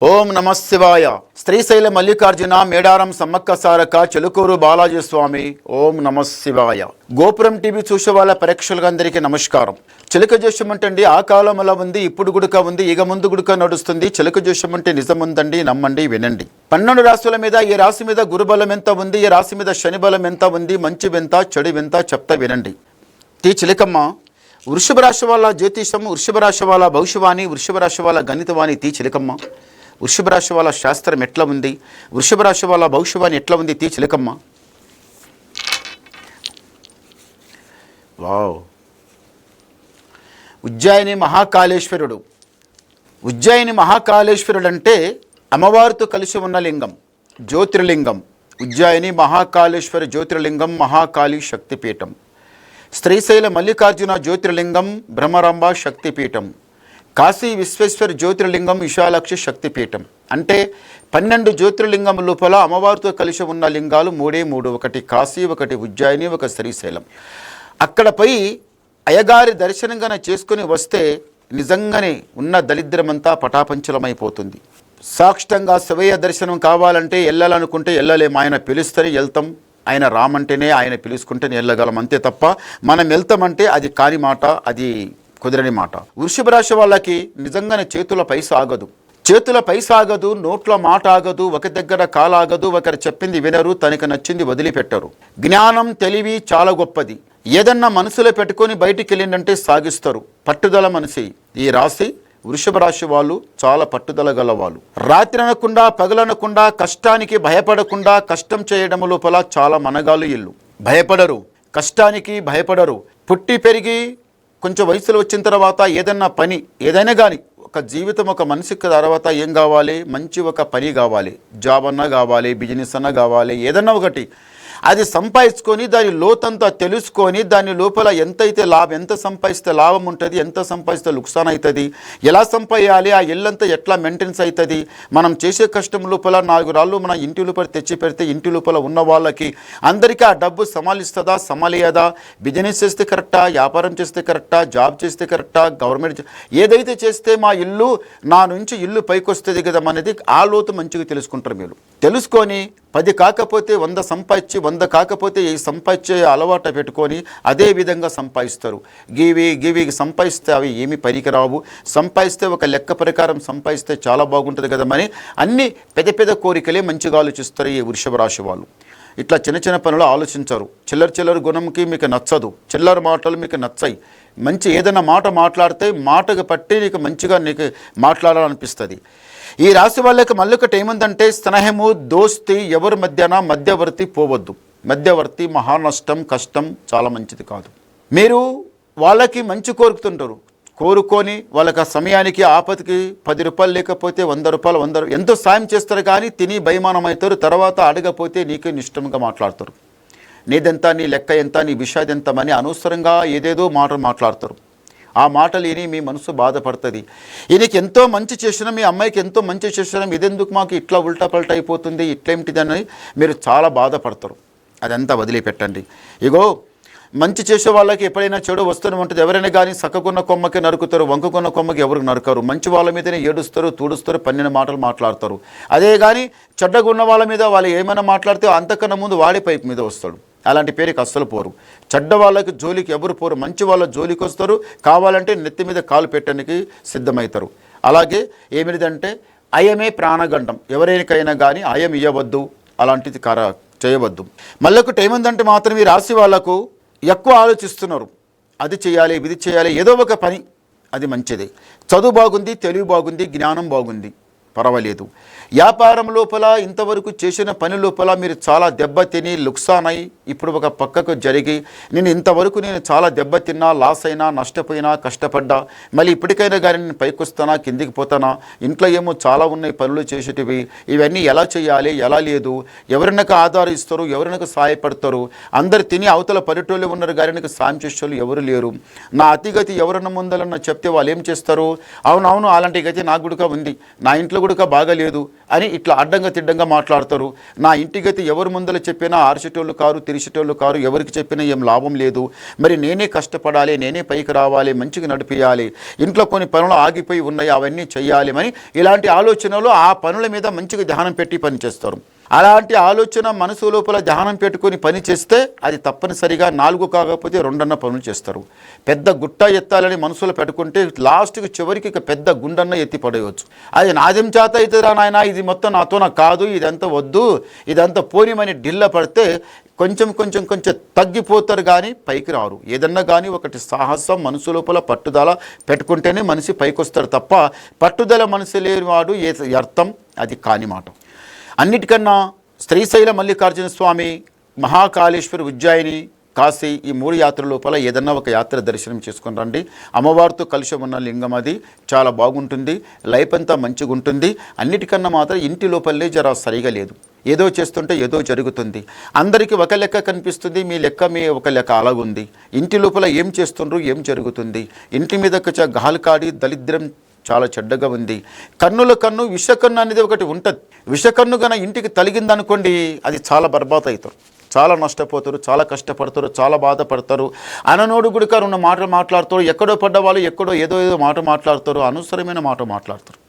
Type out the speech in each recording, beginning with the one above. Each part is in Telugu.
ఓం నమ శివాయ. శ్రీశైల మల్లికార్జున మేడారం సమ్మక్క సారక చెలుకూరు బాలాజీ స్వామి. ఓం నమ శివాయ. గోపురం టీవీ చూసే వాళ్ళ ప్రేక్షకులందరికీ నమస్కారం. చిలక జోషం అంటే ఆ కాలం అలా ఉంది, ఇప్పుడు గుడుక ఉంది, ఇక ముందు గుడుక నడుస్తుంది. చిలక జోషం అంటే నిజముందండి, నమ్మండి, వినండి. 12 రాశుల మీద ఈ రాశి మీద గురుబలం ఎంత ఉంది, ఈ రాశి మీద శని బలం ఎంత ఉంది, మంచి వింత చెడు వింత చెప్తా వినండి. తీ చిలకమ్మ, వృషభ రాశి వాళ్ళ జ్యోతిషం, వృషభ రాశి వాళ్ళ భవిష్యవాణి, వృషభ రాశి వాళ్ళ గణితవాణి. తీ చిలకమ్మ, వృషభ రాశి వాళ్ళ శాస్త్రం ఎట్లా ఉంది, వృషభ రాశి వాళ్ళ భవిష్యవాణి ఎట్లా ఉంది. తీ చిలకమ్మ. వావ్. ఉజ్జయిని మహాకాళేశ్వరుడు. ఉజ్జయిని మహాకాళేశ్వరుడు అంటే అమ్మవారితో కలిసి ఉన్న లింగం, జ్యోతిర్లింగం. ఉజ్జయిని మహాకాళేశ్వర జ్యోతిర్లింగం, మహాకాళీ శక్తిపీఠం. శ్రీశైల మల్లికార్జున జ్యోతిర్లింగం, బ్రహ్మరంభ శక్తిపీఠం. కాశీ విశ్వేశ్వర జ్యోతిర్లింగం, విశాలాక్షి శక్తిపీఠం. అంటే 12 జ్యోతిర్లింగం లోపల అమ్మవారితో కలిసి ఉన్న లింగాలు మూడే మూడు. ఒకటి కాశీ, ఒకటి ఉజ్జయిని, ఒక శ్రీశైలం. అక్కడ పోయి అయ్యగారి దర్శనంగా చేసుకుని వస్తే నిజంగానే ఉన్న దరిద్రమంతా పటాపంచలమైపోతుంది. సాక్షాత్తంగా శివయ్య దర్శనం కావాలంటే వెళ్ళాలనుకుంటే వెళ్ళలేము. ఆయన పిలుస్తేనే వెళ్తాం. ఆయన రామంటేనే, ఆయన పిలుచుకుంటేనే వెళ్ళగలం. అంతే తప్ప మనం వెళ్తామంటే అది కాని మాట, అది కుదరని మాట. వృషభ రాశి వాళ్ళకి నిజంగానే చేతుల పైస ఆగదు, చేతుల పైస ఆగదు, నోట్ల మాట ఆగదు, ఒక దగ్గర కాలాగదు, ఒకరు చెప్పింది వినరు, తనకు నచ్చింది వదిలిపెట్టరు. జ్ఞానం, తెలివి చాలా గొప్పది. ఏదన్నా మనసులో పెట్టుకొని బయటికి వెళ్ళిందంటే సాగిస్తారు. పట్టుదల మనిషి ఈ రాశి. వృషభ రాశి వాళ్ళు చాలా పట్టుదల గలవాళ్ళు. రాత్రి అనకుండా పగలనకుండా కష్టానికి భయపడకుండా కష్టం చేయడం లోపల చాలా మనగాలు ఇల్లు. భయపడరు, కష్టానికి భయపడరు. పుట్టి పెరిగి కొంచెం వయసులో వచ్చిన తర్వాత ఏదన్నా పని, ఏదైనా కానీ ఒక జీవితం, ఒక మనిషికి తర్వాత ఏం కావాలి, మంచి ఒక పని కావాలి. జాబ్ అన్నా కావాలి, బిజినెస్ అన్నా కావాలి, ఏదన్నా ఒకటి అది సంపాదించుకొని దాని లోతంతా తెలుసుకొని దాని లోపల ఎంతైతే లాభం, ఎంత సంపాదిస్తే లాభం ఉంటుంది, ఎంత సంపాదిస్తే లుక్సాన్ అవుతుంది, ఎలా సంపాదించాలి, ఆ ఇల్లంతా ఎట్లా మెయింటెన్స్ అవుతుంది. మనం చేసే కష్టం లోపల 4 రాళ్ళు మన ఇంటి లోపల తెచ్చి పెడితే ఇంటి లోపల ఉన్న వాళ్ళకి అందరికీ ఆ డబ్బు సమాలిస్తుందా, సమాలియదా, బిజినెస్ చేస్తే కరెక్టా, వ్యాపారం చేస్తే కరెక్టా, జాబ్ చేస్తే కరెక్టా, గవర్నమెంట్ ఏదైతే చేస్తే మా ఇల్లు నా నుంచి ఇల్లు పైకి వస్తుంది కదా అనేది ఆ లోతు మంచిగా తెలుసుకుంటారు. మీరు తెలుసుకొని 10 కాకపోతే 100 సంపాదించి, 100 కాకపోతే ఈ సంపాదించే అలవాటు పెట్టుకొని అదే విధంగా సంపాదిస్తారు. గివి సంపాదిస్తే అవి ఏమి పనికిరావు. సంపాదిస్తే ఒక లెక్క ప్రకారం సంపాదిస్తే చాలా బాగుంటుంది కదా అని అన్ని పెద్ద పెద్ద కోరికలే మంచిగా ఆలోచిస్తారు ఈ వృషభ రాశి వాళ్ళు. ఇట్లా చిన్న చిన్న పనులు ఆలోచించరు. చిల్లర గుణంకి మీకు నచ్చదు, చిల్లర మాటలు మీకు నచ్చాయి. మంచి ఏదైనా మాట మాట్లాడితే మాటకు పట్టి నీకు మంచిగా నీకు మాట్లాడాలనిపిస్తుంది. ఈ రాశి వాళ్ళకి మళ్ళొకటి ఏముందంటే స్నేహము, దోస్తి, ఎవరి మధ్యన మధ్యవర్తి పోవద్దు. మధ్యవర్తి మహానష్టం, కష్టం, చాలా మంచిది కాదు. మీరు వాళ్ళకి మంచి కోరుకుతుంటారు, కోరుకొని వాళ్ళకి ఆ సమయానికి ఆపదకి 10 రూపాయలు లేకపోతే 100 రూపాయలు ఎంతో సాయం చేస్తారు. కానీ తిని బయమానం అవుతారు. తర్వాత అడగపోతే నీకు నిష్టంగా మాట్లాడతారు. నీదెంత, నీ లెక్క ఎంత, నీ విషయాది ఎంత అని అనవసరంగా ఏదేదో మాట్లాడతారు. ఆ మాటలు విని మీ మనసు బాధపడుతుంది. ఈయనకి ఎంతో మంచి చేసినా, మీ అమ్మాయికి ఎంతో మంచి చేసినా, ఇదెందుకు మాకు ఇట్లా ఉల్టా పల్టా అయిపోతుంది, ఇట్లేమిటిదని మీరు చాలా బాధపడతారు. అదంతా వదిలిపెట్టండి. ఇగో మంచి చేసే వాళ్ళకి ఎప్పుడైనా చెడు వస్తూనే ఉంటుంది. ఎవరైనా కానీ సక్కకున్న కొమ్మకి నరుకుతారు, వంకుకున్న కొమ్మకి ఎవరికి నరకరు. మంచి వాళ్ళ మీదనే ఏడుస్తారు, తూడుస్తారు, 12 మాటలు మాట్లాడతారు. అదే కానీ చెడ్డగా ఉన్న వాళ్ళ మీద వాళ్ళు ఏమైనా మాట్లాడితే అంతకన్నా ముందు వాడి పైపు మీద వస్తాడు. అలాంటి పేరుకి అస్సలు పోరు. చెడ్డ వాళ్ళకి జోలికి ఎవరు పోరు, మంచి వాళ్ళ జోలికి వస్తారు. కావాలంటే నెత్తి మీద కాలు పెట్టడానికి సిద్ధమవుతారు. అలాగే ఏమిటిదంటే అయమే ప్రాణగండం. ఎవరికైనా కానీ అయం ఇవ్వవద్దు, అలాంటిది చేయవద్దు. మళ్ళొకటి ఏముందంటే మాత్రం ఈ రాశి వాళ్ళకు ఎక్కువ ఆలోచిస్తున్నారు. అది చేయాలి, ఇది చేయాలి, ఏదో ఒక పని, అది మంచిది. చదువు బాగుంది, తెలివి బాగుంది, జ్ఞానం బాగుంది, పర్వాలేదు. వ్యాపారం లోపల ఇంతవరకు చేసిన పని లోపల మీరు చాలా దెబ్బతిని లుక్సాన్ అయి ఇప్పుడు ఒక పక్కకు జరిగి ఇంతవరకు నేను చాలా దెబ్బతిన్నా, లాస్ అయినా, నష్టపోయినా, కష్టపడ్డా, మళ్ళీ ఇప్పటికైనా కానీ నేను పైకి వస్తానా, కిందికి పోతానా, ఇంట్లో ఏమో చాలా ఉన్నాయి పనులు చేసేటివి, ఇవన్నీ ఎలా చేయాలి, ఎలా లేదు, ఎవరినకు ఆధారిస్తారు, ఎవరినకు సహాయపడతారు. అందరు తిని అవతల పల్లెటూళ్ళు ఉన్నారు, గారికి సాయం చేసేవాళ్ళు ఎవరు లేరు. నా అతిగతి ఎవరన్నా ముందలన్నా చెప్తే వాళ్ళు ఏం చేస్తారు, అవునవును అలాంటి గతి నాకు కూడా ఉంది, నా ఇంట్లో కూడా బాగలేదు అని ఇట్లా అడ్డంగా తిడ్డంగా మాట్లాడతారు. నా ఇంటికైతే ఎవరు ముందర చెప్పినా ఆర్చేటోళ్ళు కారు, తిరిచేటోళ్ళు కారు, ఎవరికి చెప్పినా ఏం లాభం లేదు. మరి నేనే కష్టపడాలి, నేనే పైకి రావాలి, మంచిగా నడిపియాలి, ఇంట్లో కొన్ని పనులు ఆగిపోయి ఉన్నాయి అవన్నీ చెయ్యాలి అని ఇలాంటి ఆలోచనలు ఆ పనుల మీద మంచిగా ధ్యానం పెట్టి పనిచేస్తారు. అలాంటి ఆలోచన మనసు లోపల ధ్యానం పెట్టుకొని పని చేస్తే అది తప్పనిసరిగా 4 కాకపోతే 2 పనులు చేస్తారు. పెద్ద గుట్ట ఎత్తాలని మనసులో పెట్టుకుంటే లాస్ట్కి చివరికి పెద్ద గుండన్న ఎత్తి పడేయవచ్చు. అది నాదేం చేత అవుతుందిరా నాయన, ఇది మొత్తం నాతో కాదు, ఇదంతా వద్దు, ఇదంతా పోనిమని ఢిల్ల పడితే కొంచెం తగ్గిపోతారు కానీ పైకి రారు. ఏదన్నా కానీ ఒకటి సాహసం మనసు లోపల పట్టుదల పెట్టుకుంటేనే మనిషి పైకి వస్తాడు తప్ప పట్టుదల మనసు లేనివాడు ఏ అర్థం అది కాని మాట. అన్నిటికన్నా శ్రీశైల మల్లికార్జున స్వామి, మహాకాళేశ్వరి, ఉజ్జయిని, కాశీ ఈ 3 యాత్ర లోపల ఏదన్నా ఒక యాత్ర దర్శనం చేసుకొని రండి. అమ్మవారితో కలిసి ఉన్న లింగం అది చాలా బాగుంటుంది, లైఫ్ అంతా మంచిగా ఉంటుంది. అన్నిటికన్నా మాత్రం ఇంటి లోపలే జర సరిగా లేదు, ఏదో చేస్తుంటే ఏదో జరుగుతుంది. అందరికీ ఒక లెక్క కనిపిస్తుంది, మీ ఒక లెక్క అలాగుంది. ఇంటి లోపల ఏం చేస్తుండ్రు, ఏం జరుగుతుంది, ఇంటి మీద గాలి కాడి దరిద్రం చాలా చెడ్డగా ఉంది. కన్ను విషకన్ను అనేది ఒకటి ఉంటుంది. విషకన్ను కన్నా ఇంటికి తలిగిందనుకోండి అది చాలా బర్బాద్ అవుతారు, చాలా నష్టపోతారు, చాలా కష్టపడతారు, చాలా బాధపడతారు. అననోడు గుడికారు ఉన్న మాటలు మాట్లాడతారు, ఎక్కడో పడ్డవాళ్ళు ఎక్కడో ఏదో మాట మాట్లాడతారు, అనవసరమైన మాట మాట్లాడతారు.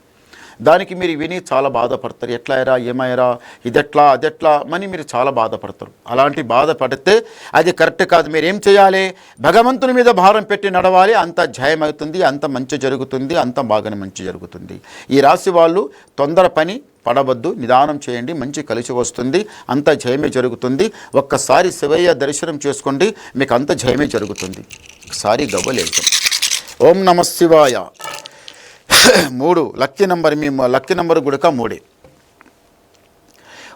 దానికి మీరు విని చాలా బాధపడతారు. ఎట్లా అయ్యారా, ఏమయ్యారా, ఇదెట్లా అదెట్లా అని మీరు చాలా బాధపడతారు. అలాంటి బాధపడితే అది కరెక్ట్ కాదు. మీరు ఏం చేయాలి, భగవంతుని మీద భారం పెట్టి నడవాలి. అంత జయం అవుతుంది, అంత మంచి జరుగుతుంది, అంత బాగానే మంచి జరుగుతుంది. ఈ రాశి వాళ్ళు తొందర పని పడవద్దు, నిదానం చేయండి, మంచి కలిసి వస్తుంది, అంత జయమే జరుగుతుంది. ఒక్కసారి శివయ్య దర్శనం చేసుకోండి, మీకు అంత జయమే జరుగుతుంది. ఒకసారి గవ్వలేద్దాం. ఓం నమ శివాయ. 3 లక్కీ నెంబర్, మీ లక్కీ నెంబర్ కూడా 3.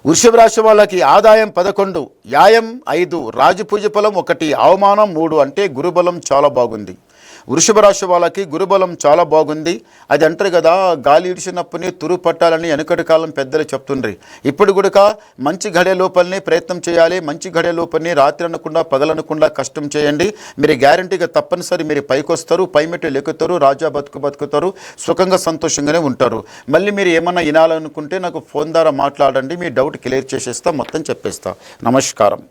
వృషభ రాశి వాళ్ళకి ఆదాయం 11, వ్యాయం 5, రాజపూజ ఫలం 1, అవమానం 3. అంటే గురుబలం చాలా బాగుంది. వృషభ రాశి వాళ్ళకి గురుబలం చాలా బాగుంది. అది అంటారు కదా, గాలి ఇడిచినప్పుడే తురు పట్టాలని వెనకటి కాలం పెద్దలు చెప్తుండ్రి. ఇప్పుడు కూడా మంచి గడియ లోపలనే ప్రయత్నం చేయాలి. మంచి గడియ లోపలనే రాత్రి అనకుండా పగలనకుండా కష్టం చేయండి. మీరు గ్యారంటీగా తప్పనిసరి మీరు పైకి వస్తారు, పైమెట్లు ఎక్కుతారు, రాజా బతుకుతారు, సుఖంగా సంతోషంగానే ఉంటారు. మళ్ళీ మీరు ఏమన్నా వినాలనుకుంటే నాకు ఫోన్ ద్వారా మాట్లాడండి, మీ డౌట్ క్లియర్ చేసేస్తా, మొత్తం చెప్పేస్తా. నమస్కారం.